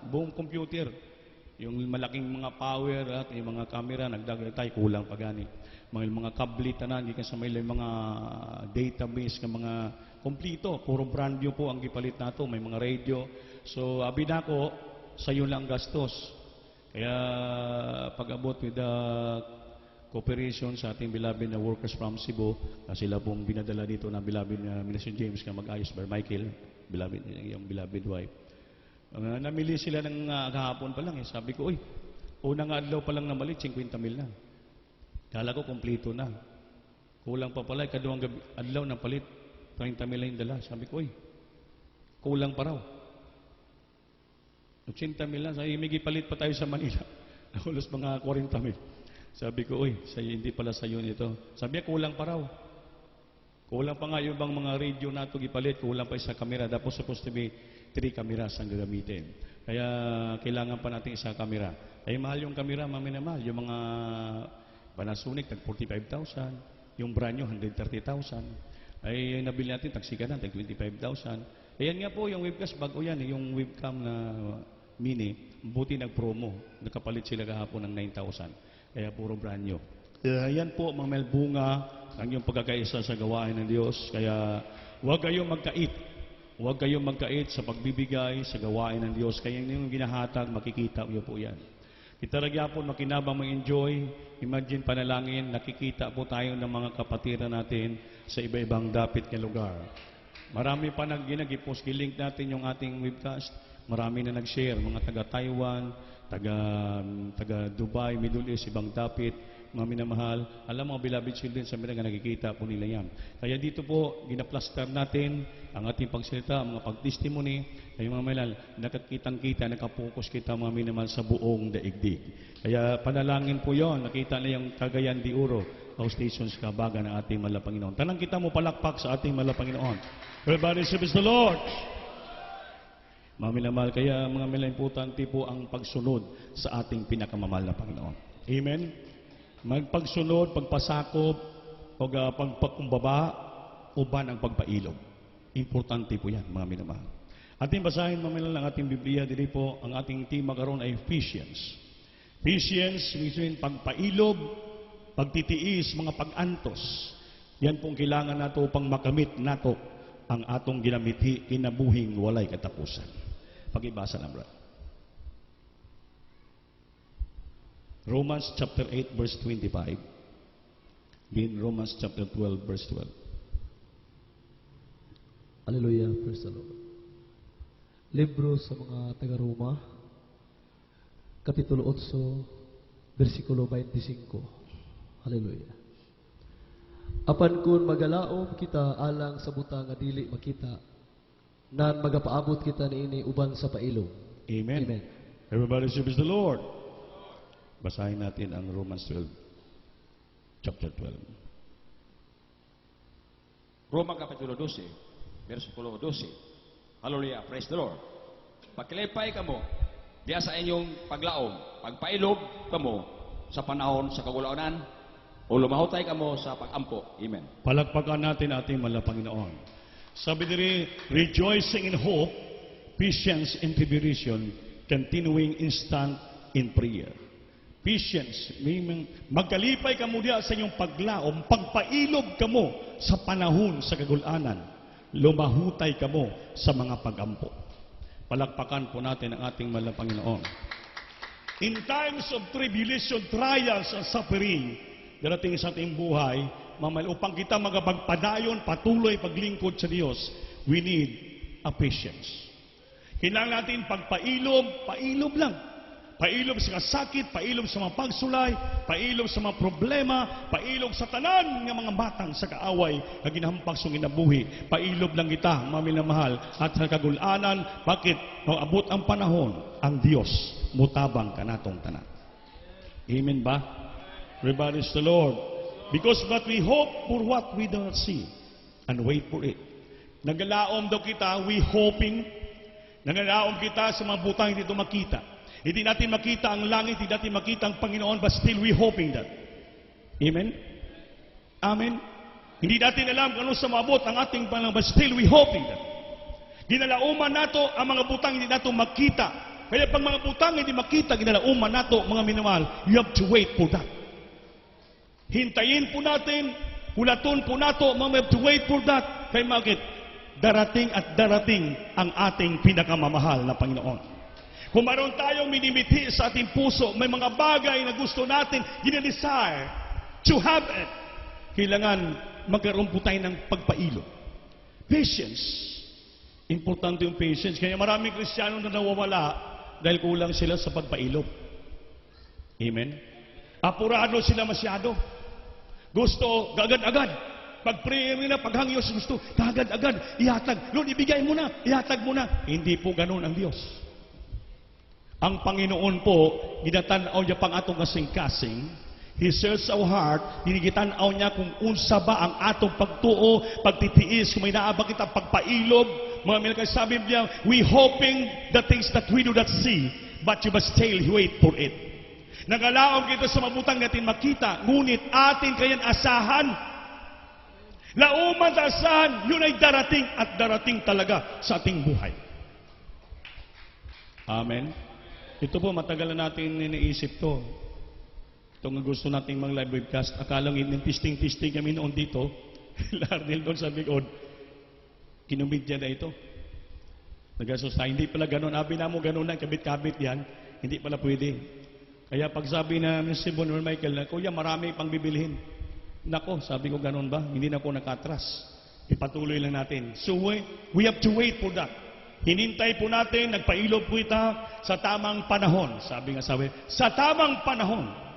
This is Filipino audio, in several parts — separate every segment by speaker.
Speaker 1: buong computer. Yung malaking mga power at yung mga camera, nagdagdag tayo, kulang pa gani. Mga kable, tanan, di ka sa may mga database, ng mga kompleto. Puro brand new po ang gipalit nato, may mga radio. So, abi na ko, sayo lang gastos. Kaya, pag-abot with the cooperation sa ating beloved na workers from Cebu, sila pong binadala dito na beloved na Minister James na mag-ayos, Brother Michael, beloved, yung beloved wife. Namili sila ng kahapon pa lang. Sabi ko, uy, unang adlaw pa lang na malit, 50 mil na. Kala ko, kompleto na. Kulang pa pala, kaduang adlaw na palit, 30 mil na yung dala. Sabi ko, uy, kulang pa raw. 80 mil na. Sabi, may palit pa tayo sa Manila. Nakulos mga 40 mil. Sabi ko, uy, hindi pala sa'yo nito. Sabi niya, kulang pa raw. Kulang pa nga yung bang mga radio na ito gipalit, kulang pa isa kamera. Tapos supposed to be 3 cameras ang gagamitin. Kaya kailangan pa natin isa kamera. Ay mahal yung kamera, mahal. Yung mga Panasonic, tag 45,000. Yung brand new, 130,000. Ay nabili natin, tagsika na, tag 25,000. Ayan nga po, yung webcast, bago yan. Yung webcam na mini, buti nag-promo. Nakapalit sila kahapon ng 9,000. Kaya puro brand new. Yan po, mga melbunga, ang iyong pagkakaisa sa gawain ng Diyos. Kaya huwag kayong magkait. Huwag kayong magkait sa pagbibigay sa gawain ng Diyos. Kaya yung ginahatag, makikita niyo po yan. Kita ragya po, makinabang mag-enjoy. Imagine panalangin, nakikita po tayo ng mga kapatiran natin sa iba-ibang dapit na lugar. Marami pa nag-post, link natin yung ating webcast. Marami na nag-share, mga taga-Taiwan, taga-Dubai, Middle East, ibang dapit, mga minamahal. Alam mga beloved children, sa mga nakikita po nila yan. Kaya dito po, ginaplaster natin ang ating pagsalita, ang mga pag-testimony, ay mga milal, nakakitang-kita, nakapokus kita mga minamahal sa buong daigdig. Kaya panalangin po yon, nakita na yung Cagayan de Oro, house stations kabaga ng ating mahal na Panginoon. Tanang kita mo palakpak sa ating mahal na Panginoon. Everybody service the Lord. Mga minamahal, kaya mga milal, importante po ang pagsunod sa ating pinakamamahal na Panginoon. Amen? Magpagsunod, pagpasakop, o pagpakumbaba, uban ang pagpailog. Importante po yan, mga minamahal. Ating basahin, mga minamahal, ang ating Biblia, dito po, ang ating tema karon ay Ephesians. Ephesians, mean pagpailog, pagtitiis, mga pag-antos. Yan pong kailangan nato pang makamit nato ang atong ginamiti kinabuhing walay katapusan. Pag-ibasa lang, brother. Romans chapter 8 verse 25. Then Romans chapter 12 verse 12.
Speaker 2: Hallelujah, praise the Lord. Libro sa mga taga-Roma, Kapitulo 8, versikulo 25. Hallelujah. Apan kun magalaom kita alang sa butang nga dili makita, nan magapaabot kita niini uban sa pailog.
Speaker 1: Amen.
Speaker 2: Amen.
Speaker 1: Everybody service the Lord. Basahin natin ang Romans 12, chapter 12.
Speaker 3: Roma Kapitulo 12, versikulo 12. Hallelujah, praise the Lord. Pagkilipay kamo, diya sa inyong paglaom, pagpailog kamo sa panahon sa kagulaunan, o lumahutay kamo sa pagampo. Amen.
Speaker 1: Palakpakan natin ating mahal na Panginoon. Sabi diri, rejoicing in hope, patience in tribulation, continuing instant in prayer. Patience, magkalipay kamo diya sa inyong paglaom, pagpailog kamo sa panahon sa kagulanan, lumahutay kamo sa mga pagampo. Palakpakan po natin ang ating mahal na Panginoon. In times of tribulation, trials, and suffering, darating sa ating buhay, upang kita magpagpadayon, patuloy paglingkod sa Diyos, we need a patience. Kailangan natin pagpailog, pailog lang. Pailog sa kasakit, pailog sa mga pagsulay, pailog sa mga problema, pailog sa tanan ng mga batang sa kaaway na ginahampak sa ginabuhi. Pailog lang kita, maminamahal, at sa kagulanan. Bakit? Nung abot ang panahon, ang Diyos mutabang ka natong tanan. Amen ba? Everybody is the Lord. Because what we hope for what we do not see, and wait for it. Nagalaom daw kita, we hoping. Nagalaom kita sa mga butang hindi ito makita. Hindi natin makita ang langit, hindi natin makita ang Panginoon, but still we hoping that. Amen? Amen? Hindi natin alam kung ano sa maabot ang ating Panginoon, but still we hoping that. Ginalauman nato ang mga butang hindi nato makita, Kaya pag mga butang hindi makita ginalauman nato, mga minamahal, you have to wait for that. Hintayin po natin, hulaton po nato, mga we have to wait for that. Kaya bakit? Darating at darating ang ating pinakamamahal na Panginoon. Kung mayroon tayong minimithi sa ating puso, may mga bagay na gusto natin, ginadesire to have it, kailangan magkaroon po tayo ng pagpailo. Patience. Importante yung patience. Kaya maraming Kristiyano na nawawala dahil kulang sila sa pagpailo. Amen? Apurado sila masyado. Gusto, agad-agad. Pag-prayer nila, paghangyo sa gusto, agad-agad, ihatag. Lord, ibigay mo na, ihatag mo na. Hindi po ganun ang Diyos. Ang Panginoon po, ginatanaw niya pang atong kasing-kasing. He searches our heart, dinigitanaw niya kung unsa ba ang atong pagtuo, pagtitiis, kung may naabang kita pagpailog. Mga milkay sabi niya, we hoping the things that we do not see, but you must still wait for it. Nagalaom kita sa mabutang natin makita, ngunit atin kayan asahan. Lauman sa asahan, yun ay darating at darating talaga sa ating buhay. Amen. Ito po, matagal na natin iniisip to. Ito nga gusto nating mga live webcast. Akala ng testing kami noon dito. Larnel doon sa Bicod. Kinumidya na ito. Nagasos tayo. Hindi pala ganun. Abi na mo ganun lang. Kabit-kabit yan. Hindi pala pwede. Kaya pag sabi na si Bonner Michael na, Kuya, marami pang bibilihin. Nako, sabi ko ganun ba? Hindi na ako nakatras. Ipatuloy lang natin. So we have to wait for that. Hinintay po natin, nagpailog po ita sa tamang panahon. Sabi nga sa tamang panahon.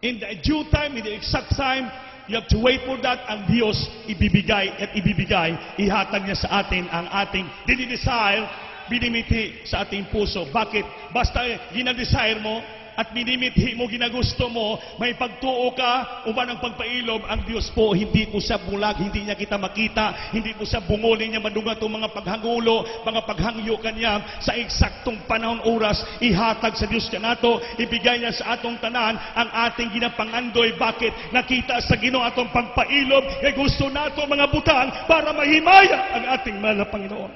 Speaker 1: In the due time, in the exact time, you have to wait for that. Ang Diyos ibibigay at ibibigay, ihatag niya sa atin ang ating dinidesire, binimiti sa ating puso. Bakit? Basta ginadesire mo, at minimithi mo, ginagusto mo, may pagtuo ka, uban ang pagpailob, ang Diyos po, hindi po siya bulag, hindi niya kita makita, hindi po siya bungolin niya madunga itong mga paghangulo, mga paghangyo kanya, sa eksaktong panahon oras, ihatag sa Diyos ka nato, ibigay niya sa atong tanan, ang ating ginapangandoy. Bakit? Nakita sa Ginoo atong pagpailob, kay gusto nato mga butang, para mahimaya ang ating mahal na Panginoon.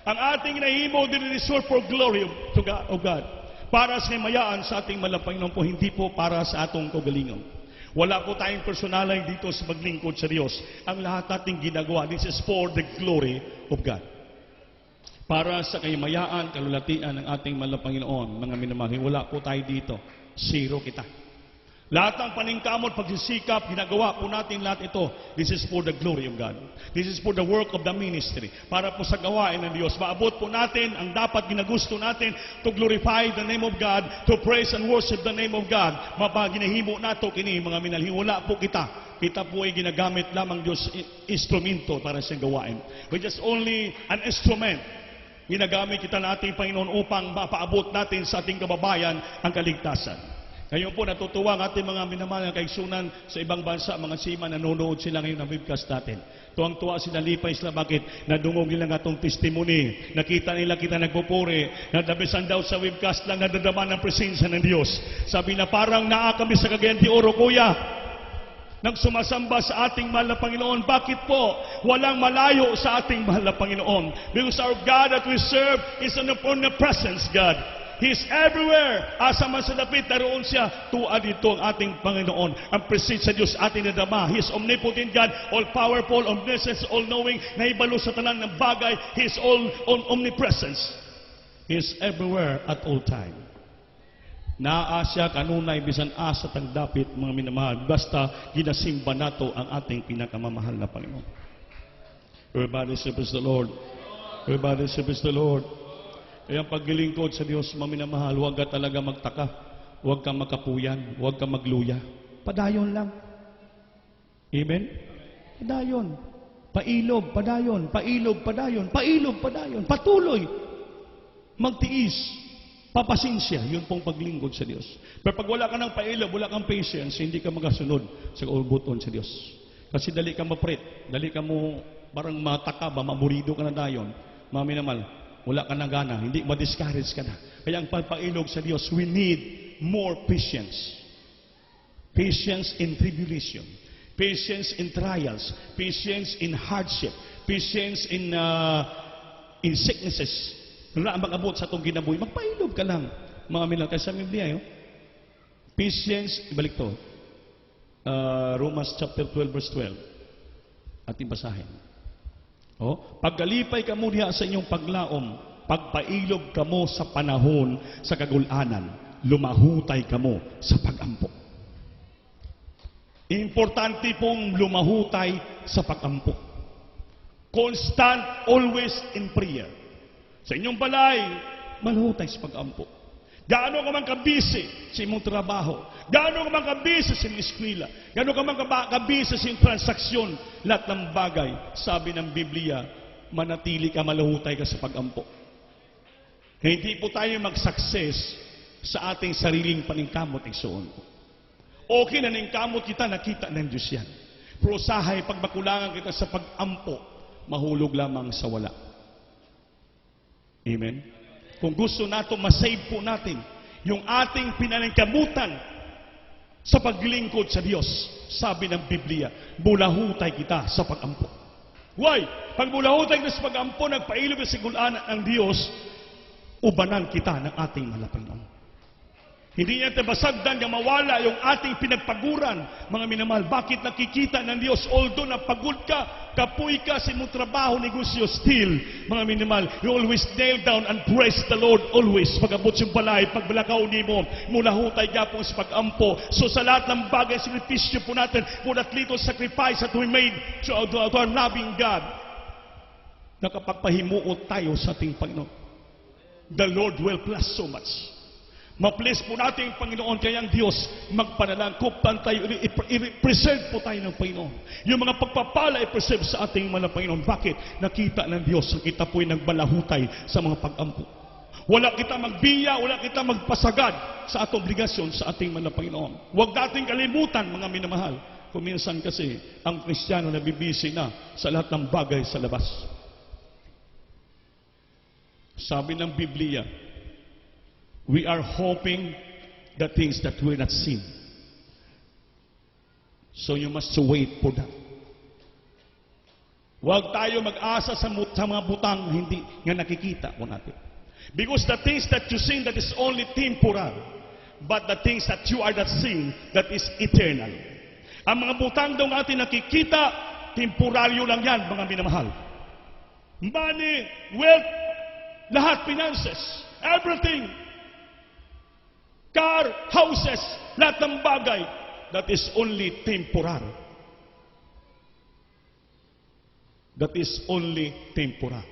Speaker 1: Ang ating nahimo, din-reserve for glory to God, of God. Para sa himayaan sa ating mahal na Panginoon po, hindi po para sa atong kagalingon. Wala po tayong personalay dito sa paglingkod sa Diyos. Ang lahat nating ginagawa, this is for the glory of God. Para sa kahimayaan, kalulatian ng ating mahal na Panginoon, mga minamahal, wala po tayo dito. Zero kita. Lahat ng paningkamot, pagsisikap, ginagawa po natin lahat ito. This is for the glory of God. This is for the work of the ministry. Para po sa gawain ng Diyos. Maabot po natin ang dapat ginagusto natin to glorify the name of God, to praise and worship the name of God. Mapaginahimo nato kini mga minalhi. Wala po kita. Kita po ay ginagamit lamang Diyos instrumento para sa gawain. We're just only an instrument. Ginagamit kita na ating Panginoon upang mapaabot natin sa ating kababayan ang kaligtasan. Ngayon po, natutuwa ang ating mga minamahal na kaigsunan sa ibang bansa, mga sima, nanonood sila ngayon ng webcast natin. Tuwang-tuwa sila, lipay sila. Bakit? Nadungog nila nga itong testimony. Nakita nila kita nagpupuri. Nadabisan daw sa webcast lang, nadadama ng presensya ng Diyos. Sabi na parang naa kami sa Cagayan de Oro, Kuya. Nang sumasamba sa ating mahal na Panginoon. Bakit po? Walang malayo sa ating mahal na Panginoon. Because our God that we serve is an omnipresence God. He's everywhere. Asa man sa dapit, naroon siya. Tuwa dito ang ating Panginoon. Ang presence sa Diyos ating nadama. He is omnipotent God, all-powerful, omniscient, all-knowing, naibalo sa tanan ng bagay. He is all omnipresence. He is everywhere at all time. Naa siya kanunay bisan asa tang dapit, mga minamahal. Basta ginasimba nato ang ating pinakamamahal na Panginoon. Everybody praise the Lord. Everybody praise the Lord. Kaya ang paglilingkod sa Diyos, maminamahal, huwag ka talaga magtaka. Huwag kang makapuyan. Huwag kang magluya. Padayon lang. Amen? Padayon. Pailog, padayon. Pailog, padayon. Pailog, padayon. Patuloy. Magtiis. Papasinsya. Yun pong paglingkod sa Diyos. Pero pag wala ka ng pailog, wala kang patience, hindi ka magasunod sa kaulbuton sa Diyos. Kasi dali ka maprit. Dali ka mo parang mataka ba, mamurido ka na dayon. Maminamahal. Wala ka na gana, hindi ma-discourage ka na. Kaya ang pagpailog sa Diyos, we need more patience. Patience in tribulation. Patience in trials. Patience in hardship. Patience in sicknesses. Wala mag-abot sa itong ginabuhi, magpailob ka lang. Mga minal, kasi sa Biblia, yun. Patience, ibalik to. Romans chapter 12, verse 12. Ating basahin. Pagkalipay ka mo diha sa inyong paglaom, pagpailog ka mo sa panahon sa kagulanan, lumahutay ka mo sa pagampo. Importante pong lumahutay sa pagampo. Constant, always in prayer. Sa inyong balay, malhutay sa pagampo. Gaano ka man kabisi sa imong trabaho, gaano ka man kabisi sa imong eskwela, gaano ka man kabisi sa imong transaksyon, lahat ng bagay, sabi ng Biblia, manatili ka, malahutay ka sa pagampo. Hindi po tayo mag-success sa ating sariling paningkamot igsoon. Okay na ningkamot kita, nakita ng Diyos yan. Pero usahay, pag makulangan kita sa pagampo, mahulog lamang sa wala. Amen? Kung gusto nato masave po natin yung ating pinaningkamutan sa paglingkod sa Diyos, sabi ng Biblia, bulahutay kita sa pagampo. Why? Pag bulahutay kita sa pagampo, nagpailog sa gulanan ng Diyos, ubanan kita ng ating malapanginoon. Hindi niya tabasagdan na mawala yung ating pinagpaguran, mga minamahal. Bakit nakikita ng Diyos? Although napagod ka, kapoy ka sa mong trabaho, negosyo, still, mga minamahal, you always nail down and praise the Lord always. Pag-abot yung balay, pagbalakaw ni mo, mula hutay ka po sa pag-ampo. So sa lahat ng bagay, sakripisyo po natin, for that little sacrifice that we made to our loving God, nakapagpahimuot tayo sa ating Panginoon. The Lord will bless so much. Ma-please po natin ang Panginoon, kaya ang Diyos magpanalangkupan tayo, i-preserve po tayo ng Panginoon. Yung mga pagpapala i-preserve sa ating mga Panginoon. Bakit? Nakita ng Diyos, kita po'y nagbalahutay sa mga pag-ampo. Wala kita magbiya, wala kita magpasagad sa atong obligasyon sa ating mga Panginoon. Huwag nating kalimutan, mga minamahal. Kung minsan kasi, ang Kristiyano nabibisi na sa lahat ng bagay sa labas. Sabi ng Biblia, we are hoping the things that we're not seen. So you must wait for that. Huwag tayo mag-asa sa mga butang hindi nga nakikita po natin. Because the things that you see, that is only temporal. But the things that you are not seeing, that is eternal. Ang mga butang daw nga atin nakikita, temporaryo lang yan, mga minamahal. Money, wealth, lahat, finances, everything. Car, houses, lahat ng bagay, that is only temporary. That is only temporary.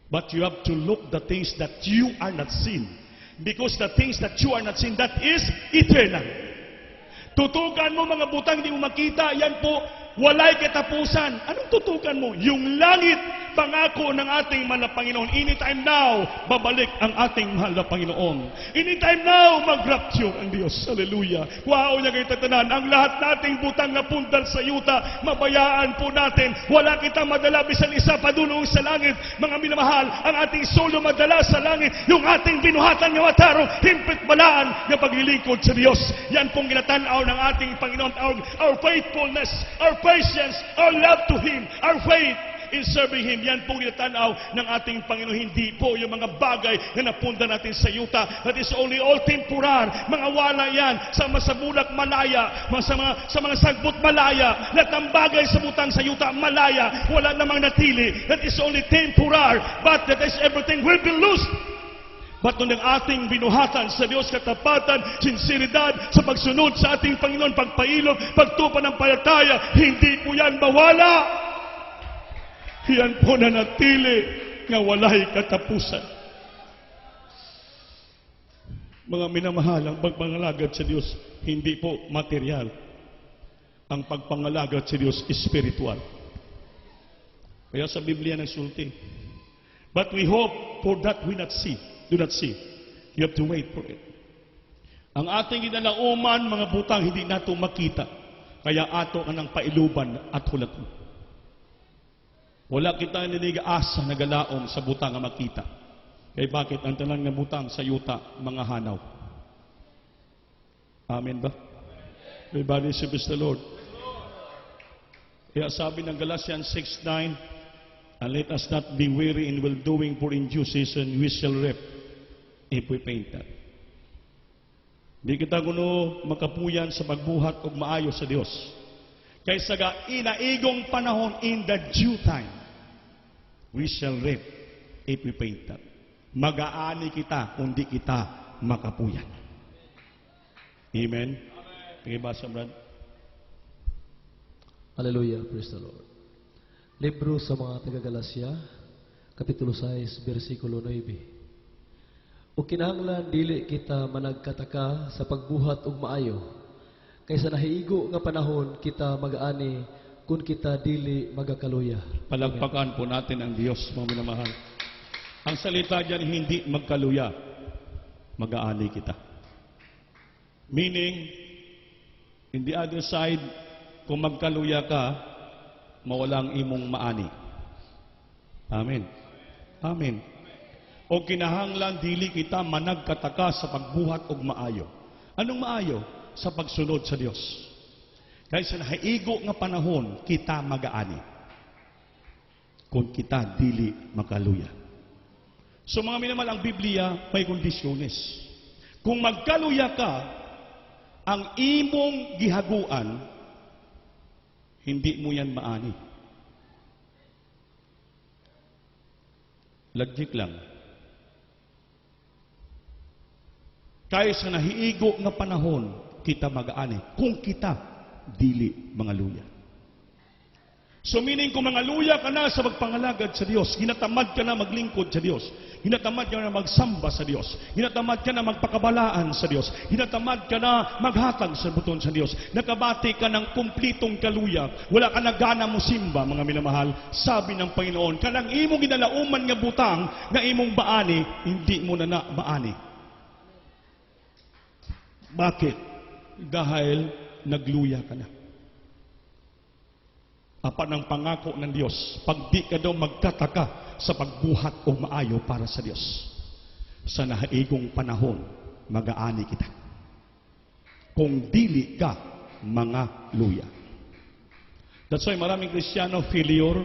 Speaker 1: But you have to look the things that you are not seeing. Because the things that you are not seeing, that is eternal. Tutukan mo mga butang hindi mo makita, yan po, walay katapusan. Anong tutukan mo? Yung langit, pangako ng ating mahal na Panginoon. Anytime now, babalik ang ating mahal na Panginoon. Anytime now, mag-rapture ang Diyos. Hallelujah. Wow, niya kayo tatanan. Ang lahat nating butang na pundal sa yuta, mabayaan po natin. Wala kitang madala bisan isa padulong sa langit. Mga minamahal, ang ating solo madala sa langit, yung ating binuhatan ng watarong, himpit balaan ng paglilingkod sa Diyos. Yan pong ginatanaw ng ating Panginoon. Our faithfulness, our patience, our love to Him, our faith in serving Him. Yan po ginatanaw ng ating Panginoon. Hindi po yung mga bagay na napunda natin sa yuta. That is only all temporar. Mga wala yan. Sa masabulak malaya. Sa mga sagbot malaya. Lahat ng bagay sa butang sa yuta malaya. Wala namang natili. That is only temporar. But that is everything will be lost. But nung ating binuhatan sa Diyos, katapatan, sinseridad, sa pagsunod sa ating Panginoon, pagpailog, pagtupa ng palataya, hindi po yan mawala. Yan po na natili nga walay katapusan. Mga minamahal, ang pagpangalagad sa Diyos, hindi po material. Ang pagpangalagad sa Diyos, spiritual. Kaya sa Biblia nagsulti. But we hope for that we not see. Do not see. You have to wait for it. Ang ating ginalauman, mga butang, hindi nato makita. Kaya ato anang pailuban at hulat. Wala kita ninigaasa na galaom sa butang nga makita. Kaya bakit ang tanan nga butang sa yuta, mga hanaw? Amen ba? Everybody service the Lord. Kaya sabi ng Galatians 6:9, And let us not be weary in well-doing, for in due season we shall reap if we faint not. Di kita kuno makapuyan sa pagbuhat og maayo sa Dios. Kay sa inaigong panahon, in the due time, we shall reap if we faint not. Mag-aani kita kung di kita makapuyan. Amen? Pakibasa, Brad.
Speaker 2: Hallelujah, praise the Lord. Libro sa mga taga-Galasya, Kapitulo 6, versikulo 9. O kinahanglan dili kita managkataka sa pagbuhat og maayo, kaysa nahiigo nga panahon kita mag-ani kung kita dili magakaluya.
Speaker 1: Palagpakan po natin ang Diyos, mga minamahal. Ang salita diyan, hindi magkaluya, mag-aani kita. Meaning, in the other side, kung magkaluya ka, mawalang imong maani. Amen. Amen. O kinahanglan dili kita managkataka sa pagbuhat og maayo. Anong maayo? Sa pagsunod sa Dios. Kaysa nahaigo nga panahon, kita mag-aani. Kung kita dili makaluya. So mga minamahal, ang Biblia may kondisyones. Kung magkaluya ka, ang imong gihaguan, hindi mo yan maani. Logic lang. Kaysa nahiigo nga panahon, kita mag-aani. Kung kita, dili mga luya. So meaning, kung mga luya ka na sa magpangalagad sa Diyos, hinatamad ka na maglingkod sa Diyos, hinatamad ka na magsamba sa Diyos, hinatamad ka na magpakabalaan sa Diyos, hinatamad ka na maghatag sa buton sa Diyos, nakabati ka ng kumplitong kaluya, wala ka na gana mo simba, mga minamahal, sabi ng Panginoon, kanang imong ginalauman nga butang, nga imong baani, hindi mo na baani. Bakit? Dahil nagluya ka na. Apan ang pangako ng Diyos, pag di ka daw magkataka sa pagbuhat o maayo para sa Diyos, sa nahaigong panahon, mag-aani kita. Kung dili ka mga luya. That's why maraming Kristiyano failure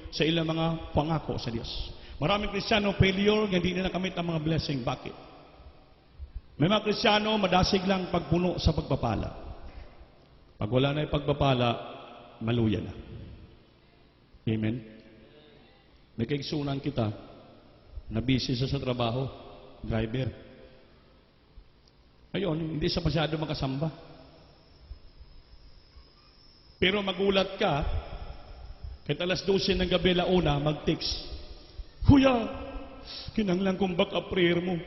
Speaker 1: sa ilang mga pangako sa Diyos. Maraming Kristiyano failure, hindi na nakamit ang mga blessing. Bakit? May mga Kristiyano, madasig lang pagpuno sa pagpapala. Pag wala na yung pagpapala, maluya na. Amen? May kaigsunan kita, na busy sa trabaho, driver. Ayun, hindi siya masyado makasamba. Pero magulat ka, kahit alas 12 ng gabi launa, mag-text, Kuya, kinanglan kong back-up prayer mo.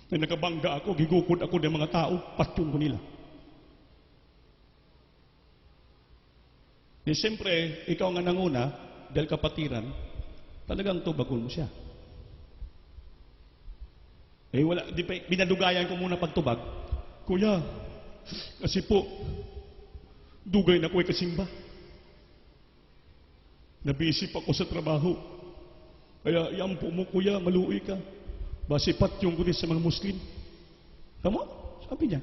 Speaker 1: Na nakabangga ako, gigukod ako ng mga tao, patyong ko nila. Di siyempre, ikaw nga nanguna, dahil kapatiran, talagang tubagon mo siya. Eh wala, di pa, binadugayan ko muna pagtubag, Kuya, kasi po, dugay na ko ay kasimba. Nabisip ako sa trabaho. Kaya yampo mo, Kuya, maluwi ka. Basi patyong ko din sa mga Muslim. Tama? Sabi niya.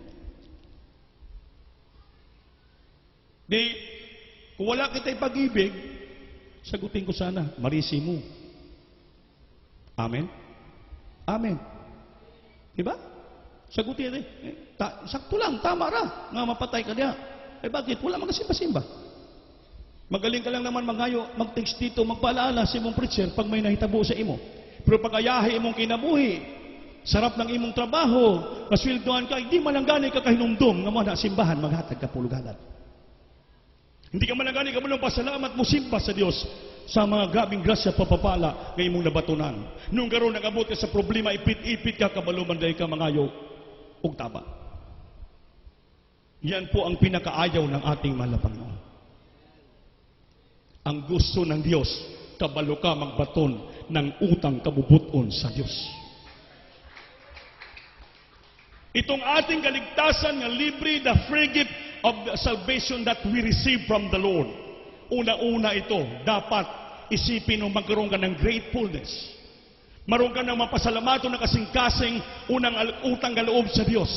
Speaker 1: Di, kung wala kita'y pag-ibig, sagutin ko sana, marisi mo. Amen? Amen. Diba? Sagutin eh. Sakto lang, tama ra. Nga mapatay ka niya. Eh bakit? Wala magasimba-simba. Magaling ka lang naman mangayo, mag-text dito, magpaalaala sa imong preacher pag may nahitabo sa imo. Pero pag ayahe imong kinabuhi, sarap ng imong trabaho, kasweldohan ka, hindi malanggani ka kahinumdum, nga mo na simbahan, maghatag ka pulugalan. Hindi ka malanggani ka mo pasalamat mo simba sa Diyos sa mga gabing grasya papapala ng imong nabatunan. Nung karon nag-abot ka sa problema, ipit-ipit ka, kabaluman dahil ka mangayo, ug taba. Yan po ang pinakaayaw ng ating mahal na Panginoon. Ang gusto ng Diyos, kabalo ka magbaton ng utang kabubuton sa Diyos. Itong ating kaligtasan nga libre, the free gift of the salvation that we receive from the Lord. Una-una ito, dapat isipin mo magkaroon ka ng gratefulness. Maroon ka ng mapasalamato na kasing-kasing unang utang kaloob sa Diyos.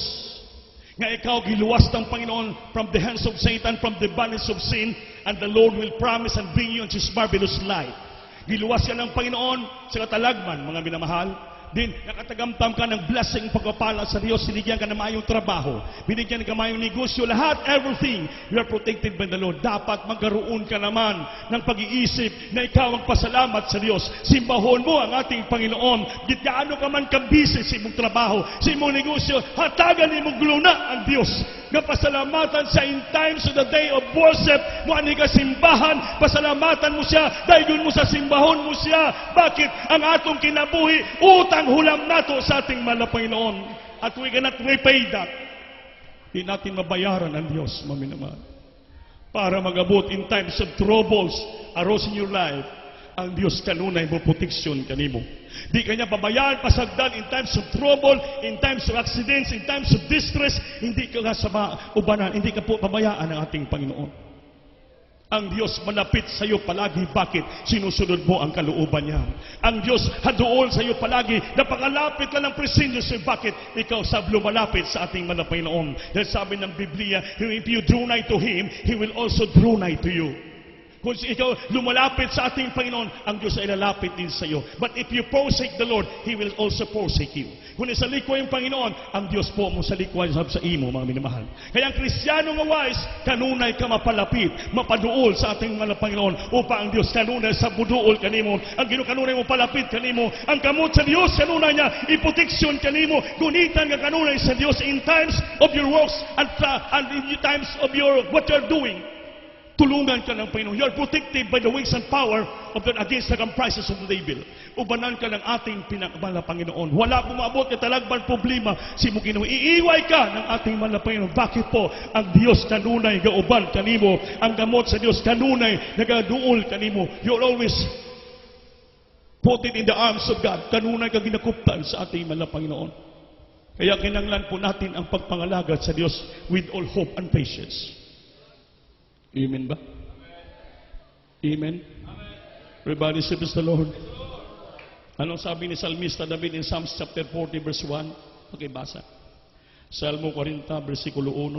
Speaker 1: Nga ikaw giluwas ng Panginoon from the hands of Satan, from the bondage of sin, and the Lord will promise and bring you into His marvelous light. Giluwas ka ng Panginoon sa katalagman, mga minamahal. Din, nakatagamtam ka ng blessing, pagpapala sa Diyos, binigyan ka ng mayong trabaho, binigyan ka ng mayong negosyo, lahat, everything, you are protected by the Lord. Dapat magkaroon ka naman ng pag-iisip na ikaw ang pasalamat sa Diyos. Simbahon mo ang ating Panginoon. Gaano ka man kabisi sa imong trabaho, sa imong negosyo, hatagan imong gluna ang Diyos. Napasalamatan siya in times of the day of worship, mo ani ka simbahan, pasalamatan mo siya, daygon mo sa simbahon mo siya. Bakit? Ang atong kinabuhi, utang hulam nato sa ating mahal na Panginoon. At we cannot repay that. Hindi natin mabayaran ang Diyos, maminamahal. Para magabot in times of troubles arose in your life, ang Diyos kanunay mo proteksyon kanimo. Di kanya pabayaan pasagdan in times of trouble, in times of accidents, in times of distress. Hindi ka sa ubanan, hindi ka po pabayaan ng ating Panginoon. Ang Diyos malapit sa iyo palagi. Bakit? Sinusunod mo ang kalooban niya. Ang Diyos hadool sa iyo palagi. Napakalapit ka ng presenyo sa iyo. Bakit? Ikaw sa lumalapit sa ating Panginoon. Dahil sabi ng Biblia, if you draw nigh to Him, He will also draw nigh to you. Kung ikaw lumalapit sa ating Panginoon, ang Diyos ay lalapit din sa iyo. But if you forsake the Lord, He will also forsake you. Kung isalikwa yung Panginoon, ang Diyos po mo salikwa sa imo, mga minamahal. Kaya ang Kristiyano nga wise, kanunay ka mapalapit, mapaduol sa ating mga Panginoon, upang ang Diyos kanunay sa buduol kanimo. Ang kanunay mo palapit kanimo. Ang kamot sa Diyos, kanunay niya, iproteksyon kanimo. Gunitan ka kanunay sa Diyos in times of your works and in times of your what you're doing. Tulungan ka ng Panginoon. You are protected by the wings and power of God against the comprises of the devil. Ubanan ka ng ating pinakabal na Panginoon. Wala pumabot na talagban problema si mo Ginoo. Iiway ka ng ating mahal na Panginoon. Bakit po? Ang Diyos kanunay gauban kanimo. Ang gamot sa Diyos kanunay nagaduol kanimo. You're always put it in the arms of God. Kanunay ka ginakuptan sa ating mahal na Panginoon. Kaya kinanglan po natin ang pagpangalagad sa Diyos with all hope and patience. Amen ba? Amen? Everybody say, praise the Lord. Anong sabi ni Salmista David in Psalms chapter 40 verse 1? Pakibasa. Salmo 40 versikulo 1.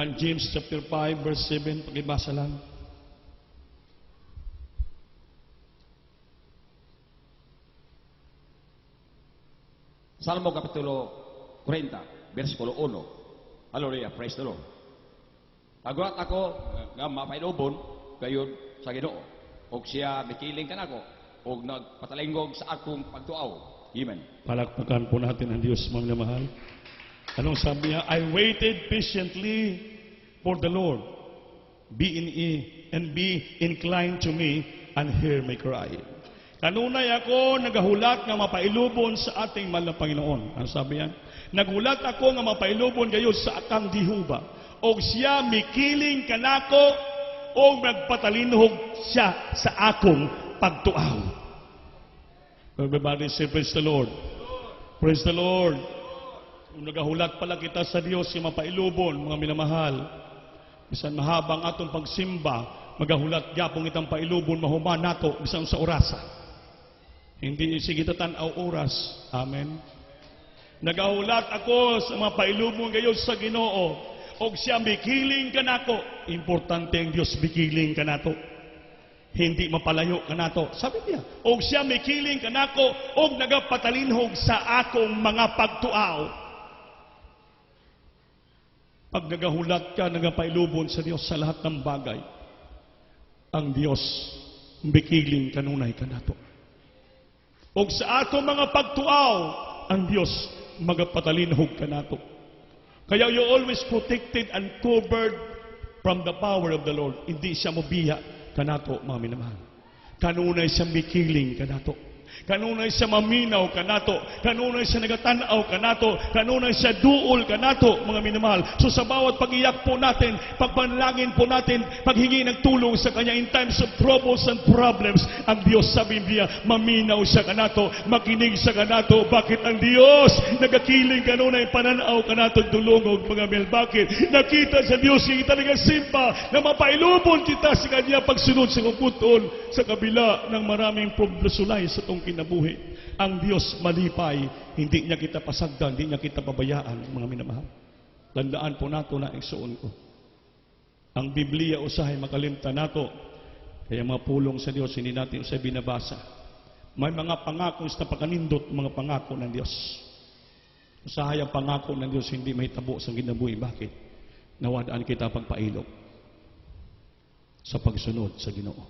Speaker 1: And James chapter 5 verse 7. Pakibasa lang.
Speaker 3: Salmo kapitulo 40, versikulo 1. Hallelujah, praise the Lord. Agulat ako nga mapailobon gayon sa Ginoo. Og siya mikiling kanako og nagpatalingog sa akong pagtuaw. Amen.
Speaker 1: Palakpakan po natin ang Diyos, mga mahal. Anong sabi niya? I waited patiently for the Lord. Be inclined to me and hear my cry. Kanunay ako nagahulat nga mapailubon sa ating mahal na Panginoon. Ano sabi yan? Naghulat ako nga mapailubon gayon sa akang Dihuba. Og siya mikiling kanako og nagpatalinhog siya sa akong pagtuaw. Everybody say, praise the Lord. Praise the Lord. Kung nagahulat pala kita sa Diyos yung mapailubon, mga minamahal, bisan mahabang atong pagsimba, magahulat gyapon itang pailubon, mahuman nato, bisan sa orasa. Hindi sige tanaw oras. Amen. Nagahulat ako sa mapailubon gayon sa Ginoo. Og siya mikiling kanako. Importante ang Diyos mikiling kanato. Hindi mapalayo kanato. Sabi niya, og siya mikiling kanako og nagapatalinhog sa akong mga pagtuaw. Pag nagahulat ka, nagapailubon sa Diyos sa lahat ng bagay, ang Diyos mikiling kanunay kanato. Og sa atong mga pagtuaw, ang Diyos magapatalinhog kanato. Kaya you always protected and covered from the power of the Lord. Hindi siya mobiya kanato, mga minamahal. Kanunay siya mikiling kanato. Kanunay siya maminaw kanato. Kanunay siya nagatanaw kanato. Kanunay siya duol kanato, mga minamahal. So sa bawat pag-iyak po natin, pagpanalangin po natin, paghingi ng tulong sa Kanya in times of troubles and problems, ang Diyos sa Biblia, maminaw siya kanato, makinig siya kanato. Bakit ang Diyos nagakiling kanunay pananaw kanato dulungog, mga mil? Bakit? Nakita sa Diyos yung talagang simpa na mapailubon kita sa Kanya pagsunod sa kumputol sa kabila ng maraming problemsulay sa itong kinabuhi. Ang Diyos malipay, hindi niya kita pasagdan, hindi niya kita pabayaan, mga minamahal. Tandaan po nato na igsuon ko. Ang Biblia usahay makalimta nato Kaya mga pulong sa Diyos, hindi natin sa binabasa. May mga pangako na pakanindot, mga pangako ng Diyos. Usahay ang pangako ng Diyos, hindi may tabo sa ginabuhi. Bakit? Nawadaan kita pagpailog sa pagsunod sa Ginoo.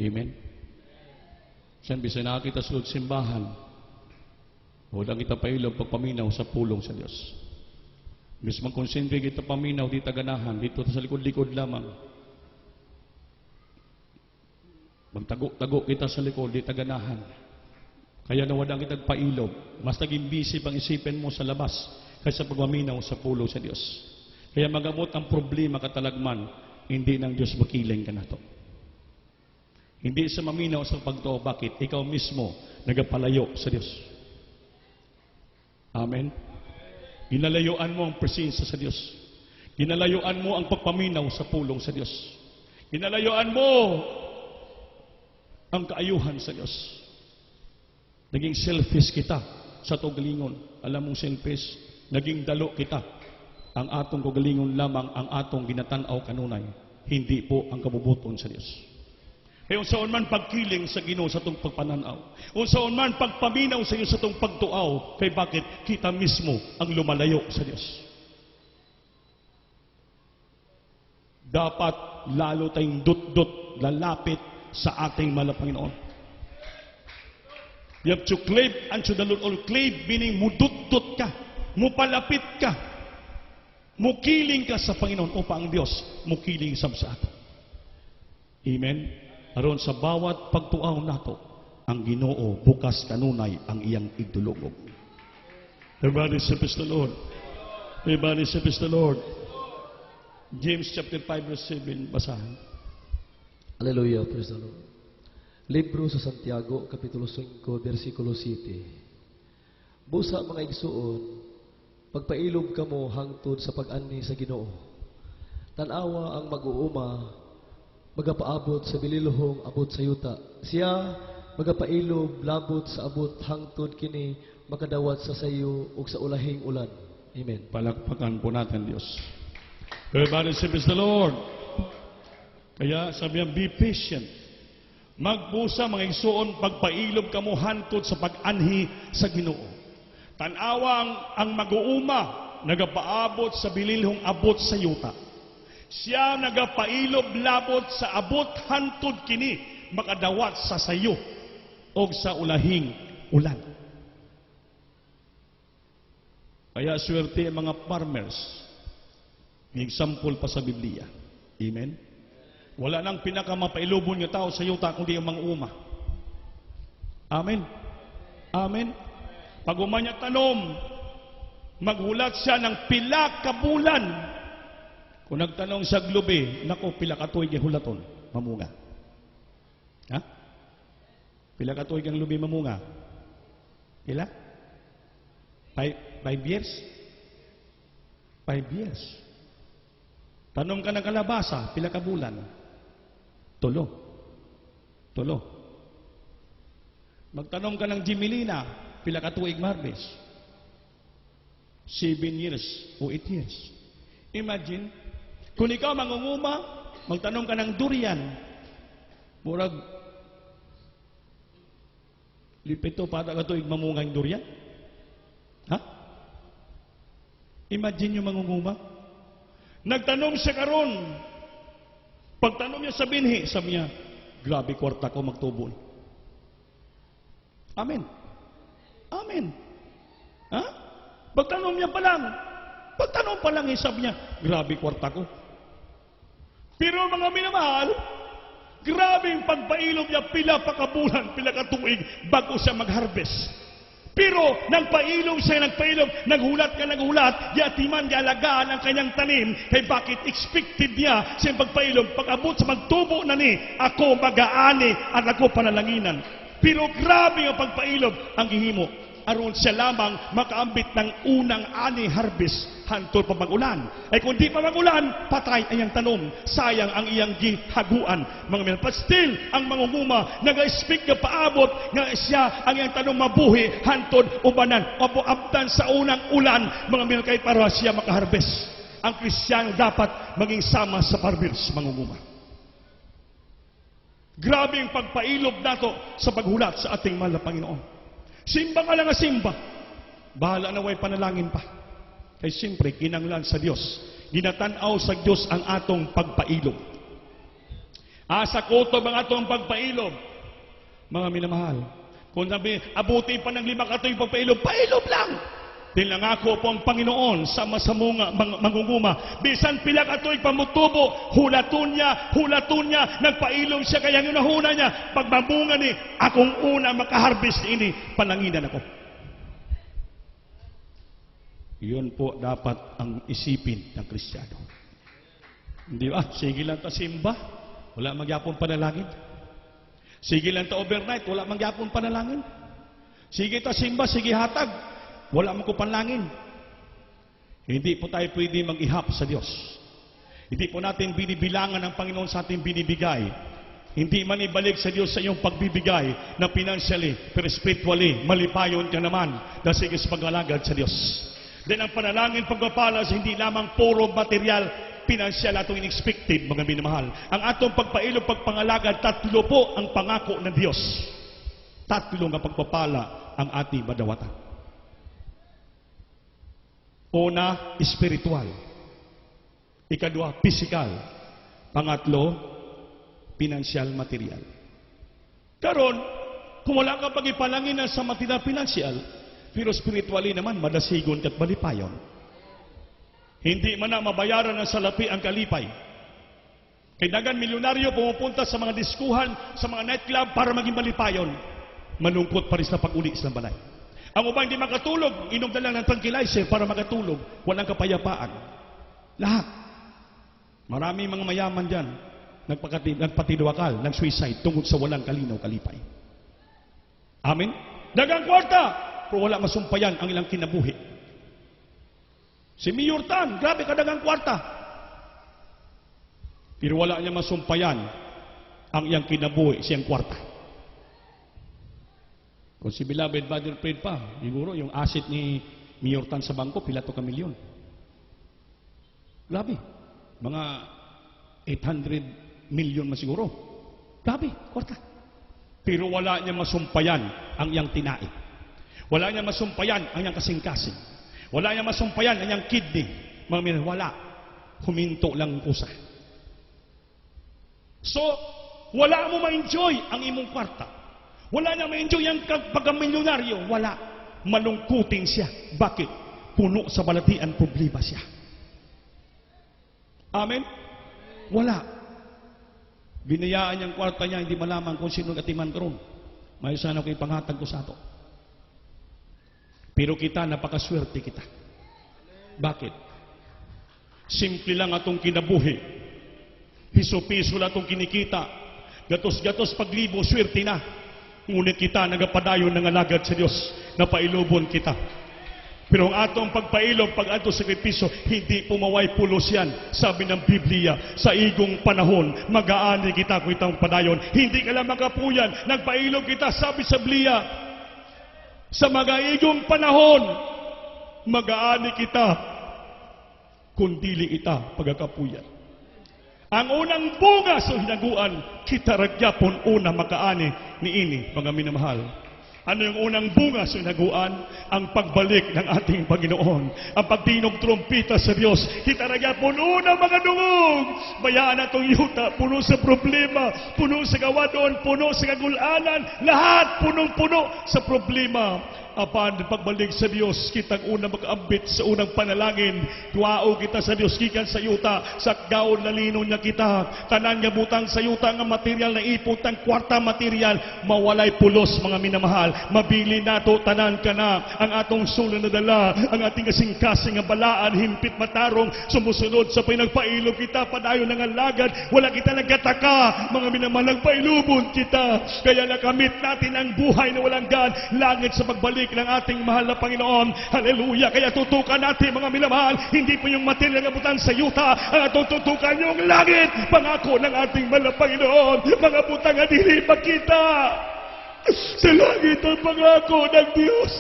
Speaker 1: Amen? Siyempre, sa nakakita sulod simbahan, wadang kita pailog pagpaminaw sa pulong sa Diyos. Bis magkonsentre kita paminaw, di taganahan, dito sa likod-likod lamang. Magtago-tago kita sa likod, di taganahan. Kaya nawadang kita pailog. Mas naging busy pang isipin mo sa labas kaysa pagpaminaw sa pulong sa Diyos. Kaya magamot ang problema katalagman, hindi ng Diyos makiling ka na to. Hindi sa maminaw sa pagtuo. Bakit? Ikaw mismo nagapalayo sa Diyos. Amen? Ginalayuan mo ang presensya sa Diyos. Ginalayuan mo ang pagpaminaw sa pulong sa Diyos. Ginalayuan mo ang kaayuhan sa Diyos. Naging selfish kita sa tugalingon. Alam mong selfish, naging dalo kita. Ang atong kagalingon lamang ang atong ginatanaw kanunay. Hindi po ang kabubuton sa Diyos. Kaya unsaon man pagkiling sa Ginoo sa itong pagpananaw. Unsaon man pagpaminaw sa iyo sa itong pagtuaw. Kay bakit? Kita mismo ang lumalayo sa Diyos. Dapat lalo tayong dut-dut lalapit sa ating malapanginoon. You have to cleave unto the Lord. Or cleave meaning mudut-dut ka. Mupalapit ka. Mukiling ka sa Panginoon upang ang Diyos mukiling sa ato. Amen? Aron sa bawat pagtuaw nato, ang Ginoo bukas kanunay ang iyang idulogog. Everybody praise the Lord. Everybody praise the Lord. James chapter 5 verse 7, basahan.
Speaker 2: Hallelujah, praise the Lord. Libro sa Santiago, Kapitulo 5, versikulo 7. Busa mga igsuon, pagpailog kamo hangtod sa pag-ani sa Ginoo. Tanawa ang mag-uuma, magapaabot sa bililohong abot sa yuta. Siya magapailob labot sa abot hangtod kini makadawat sa sayo ug sa ulahing ulan. Amen.
Speaker 1: Palakpakan po natin Diyos. Everybody praise the Lord. Kaya sabi niya, be patient. Magbusa mga igsuon, pagpailob kamo hantod sa pag-anhi sa Ginoo. Tanawang ang mag-uuma nagapaabot sa bililhong abot sa yuta. Siya nagapailob labot sa abot hantod kini makadawat sa sayo o sa ulahing ulan. Kaya swerte ang mga farmers. May example pa sa Biblia. Amen? Wala nang pinakamapailubon ng tao sa yuta kundi ang mga uma. Amen? Amen? Pag umanya tanom, maghulat siya ng pila ka bulan. Kung nagtanong sa globe, nako, pila ka tuig ang hulaton, mamunga. Ha? Pila ka tuig ang lubi mamunga? Pila? 5 years? 5 years. Tanong ka ng kalabasa, pila ka bulan? 3. Magtanong ka ng Jimelina, pila ka tuig marbes? 7 years o 8 years. Imagine, kung ikaw mangunguma, magtanong ka ng durian, murag, lipito para ka tuig mamunga yung durian? Ha? Imagine yung mangunguma. Nagtanong siya karon. Pagtanong niya sa binhi, sabi niya, grabe kwarta ko magtubo. Amen. Amen. Ha? Pagtanong niya pa lang, sabi niya, grabe kwarta ko. Pero mga minamahal, grabe yung pagpailog niya, pila pa kabulan, pila ka tuig, bago siya mag-harvest. Pero nagpailog siya, naghulat, yatiman, alagaan ang kanyang tanim. Kaya bakit expected niya siyang pagpailog, pag-abot sa magtubo na ni, ako mag-aani at ako panalanginan. Pero grabe ang pagpailog ang gihimo. Aron siya lamang makaambit ng unang ani harvest hantod pa mag-ulan. Ay kung di pa mag-ulan, patay ang iyang tanom. Sayang ang iyang gihaguan. Mga minal, but still, ang mangunguma, nag-speak na paabot nga siya ang iyang tanom mabuhi hantod ubanan. Mabuabtan sa unang ulan, mga minal, kay para siya makaharvest. Ang Kristiyano dapat maging sama sa farmers, mangunguma. Grabe ang pagpailob nato sa paghulat sa ating mahal na Panginoon. Simba nga lang nga simba. Bahala na way panalangin pa. Kaya siyempre, kinanglan sa Diyos. Ginatanaw sa Diyos ang atong pagpailob. Asa kutob ang atong pagpailob. Mga minamahal, kung sabi, abuti pa ng 5 katoy pagpailob, pailob lang. Tinangako po ang Panginoon sa masamunga, mangunguma. Bisan pila katoy pamutubo, hulaton niya, nagpailom siya, kaya yung nahuna niya, pagmamunga ni, akong una makaharvest ini, pananginan ako. Yun po dapat ang isipin ng Kristiyano. Hindi ba? Sige lang ta simba, wala magyapon panalangin. Sige lang ta overnight, wala magyapon panalangin. Sige ta simba, sige hatag, wala man ko panlangin. Hindi po tayo pwede mag-ihap sa Diyos. Hindi po natin binibilangan ng Panginoon sa ating binibigay. Hindi man ibalik sa Diyos sa iyong pagbibigay na financially, pero spiritually, malipayon ka naman dahil sige sa pag-alagad sa Diyos. Then ang panalangin pagpapalas, hindi lamang puro material, pinansyal atong inexpected, mga minamahal. Ang atong pagpailog, pagpangalagad, 3 po ang pangako ng Diyos. 3 nga pagpapala ang ating madawatan. Una, spiritual. Ikadua, physical. Pangatlo, pinansyal, material. Karon, kung wala ka pag-ipalangin sa material pinansyal, pero spiritually naman, madasigon kat malipayon. Hindi man na mabayaran ng salapi ang kalipay. Kay dagan milyonaryo pumupunta sa mga diskuhan, sa mga nightclub para maging malipayon. Malungkot pa rin sa pag-uli sa balay. Ang ubang hindi makatulog, inom na lang ng tranquilizer para makatulog. Walang kapayapaan. Lahat. Marami mga mayaman dyan, nagpatidwakal, nag-suicide tungkol sa walang kalinaw kalipay. Amen? Dagang kwarta, pero wala masumpayan ang ilang kinabuhi. Si Mayor Tan, grabe kadagang kwarta. Pero wala niya masumpayan ang iyang kinabuhi, siyang kwarta. Kung si Beloved Brother Fred pa, siguro yung asset ni Mayor Tan sa bangko, pila to ka milyon. Grabe. Mga 800 million man siguro. Grabe, kwarta. Pero wala niya masumpayan ang iyang tinai. Wala niya masumpayan ang iyang kasing-kasing. Wala niya masumpayan ang iyang kidney. Mga minamahal, wala. Huminto lang kusa. So, wala mo ma-enjoy ang imong kwarta. Wala niya ma-enjoy ang pagkamilyonaryo. Wala. Malungkutin siya. Bakit? Puno sa balatian, problema siya. Amen? Wala. Binayaan niyang kwarta niya, hindi malaman kung sino katiman karon. May sana ko ipanghatag ko sa ato. Pero kita, napakaswerte kita. Bakit? Simple lang atong kinabuhi. Piso-piso lang atong kinikita. Gatos-gatos paglibo, swerte na. Ngunit kita nagapadayon ng alagad sa Diyos na pailubon kita. Pero ang atong pagpailog, pag ato sakripisyo, hindi pumaway pulos yan. Sabi ng Biblia, sa igong panahon, mag-aani kita kung itang padayon. Hindi ka lang makapuyan, nagpailog kita, sabi sa Biblia, sa mag-aigong panahon, mag-aani kita, kung dili ita pagkakapuyan. Ang unang bunga sa hinaguan, kita ragyapon una makaani ni ini, mga minamahal. Ano yung unang bunga sa hinaguan? Ang pagbalik ng ating Panginoon. Ang pagtinog trompita sa Diyos. Kita ragyapon una mga dungog. Bayaan na itong yuta, puno sa problema, puno sa gawadon, puno sa kagulanan, lahat punong-puno sa problema. Apan pagbalik sa Diyos, kitang una mag-ambit sa unang panalangin. Tuwao kita sa Diyos, kikan sa yuta, sa gaon na lino niya kita. Tanan nga butang sa yuta nga material na ipot, ang kwarta material, mawalay pulos mga minamahal. Mabili nato, tanan ka na, ang atong sulo na dala, ang ating kasing-kasing nga balaan, himpit matarong, sumusunod sa pinagpailog kita, padayon ng alagad, wala kita nagkataka, mga minamahal, nagpailubon kita. Kaya nakamit natin ang buhay na walang gan, langit sa pagbalik ng ating mahal na Panginoon. Hallelujah! Kaya tutukan natin mga minamahal, hindi po yung material na butang sa yuta, ang atong tutukan yung langit, pangako ng ating mahal na Panginoon, mga butang na dili makita. Sa langit ang pangako ng Diyos.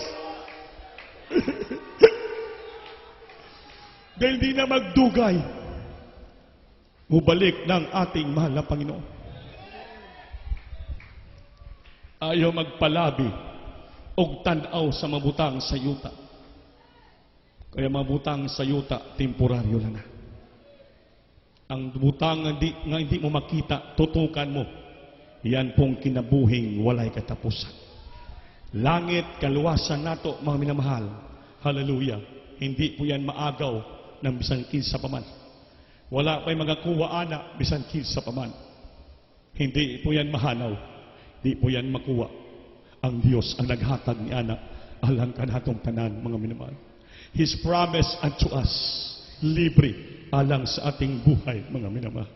Speaker 1: Dahil di na magdugay, mubalik ng ating mahal na Panginoon. Ayaw magpalabi og tan-aw sa mabutang sa yuta. Kaya mabutang sa yuta, temporaryo lang na. Ang butang nga hindi mo makita, tutukan mo. Yan pong kinabuhing walay katapusan. Langit, kaluwasan nato, mga minamahal. Hallelujah. Hindi po yan maagaw ng bisan kinsa paman. Wala pa'y magakuha anak, bisan kinsa paman. Hindi po yan mahanaw. Hindi po yan makuha. Ang Diyos ang naghatag ni anak. Alang kanatong tanan, mga minamahal. His promise unto us, libre, alang sa ating buhay, mga minamahal.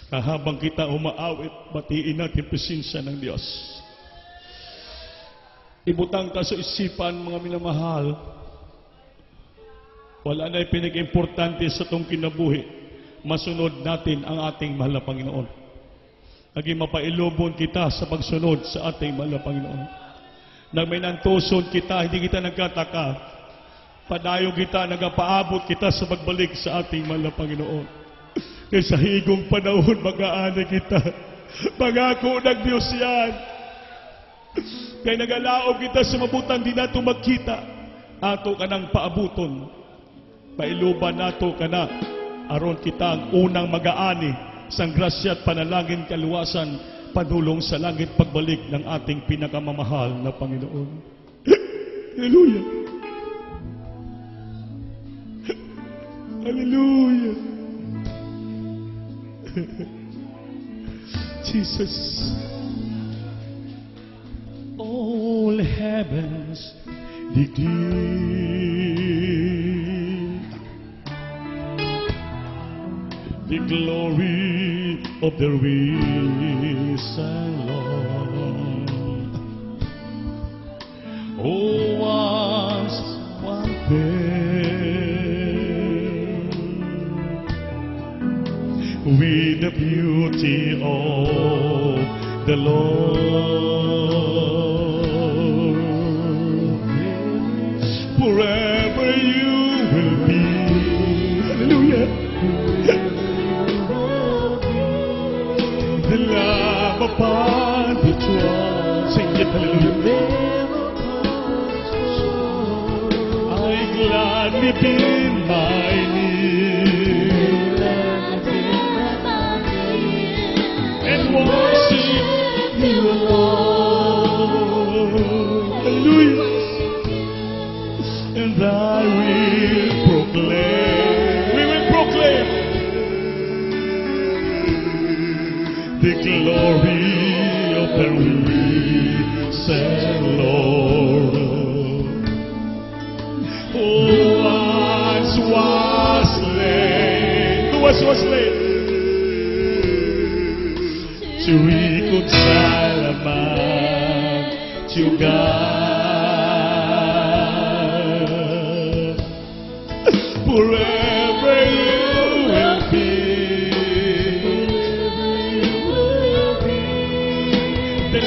Speaker 1: Habang kita umaawit, batiin natin presensya ng Diyos. Ibutang ka sa isipan, mga minamahal, wala na pinag-importante sa itong kinabuhi. Masunod natin ang ating mahal na Panginoon. Naging mapailubon kita sa pagsunod sa ating mahal na Panginoon. Nang may nantuson kita, hindi kita nagkataka. Padayo kita, nagapaabot kita sa pagbalik sa ating mahal na Panginoon. Kaya sa higong panahon, mag-aana kita. Pangako ng Diyos yan. Kaya nagalaog kita sa mabutan, di nato magkita. Ato ka ng paabuton. Pailuban nato ka na. Aron kita ang unang mag-aani sang grasya at panalangin kaluwasan, panulong sa langit pagbalik ng ating pinakamamahal na Panginoon. Hallelujah! Hallelujah! Jesus. All heavens declare the glory of the risen Lord. Oh, once one with the beauty of the Lord. Forever you will be. Hallelujah. The Lamb upon the throne. Sing it, hallelujah. I gladly bend my knee and worship you, Lord. Hallelujah. And I will proclaim, we will proclaim the glory of the risen Lord. Oh, once was slain. Who was slain? To reconcile a man to God. Forever you will be. The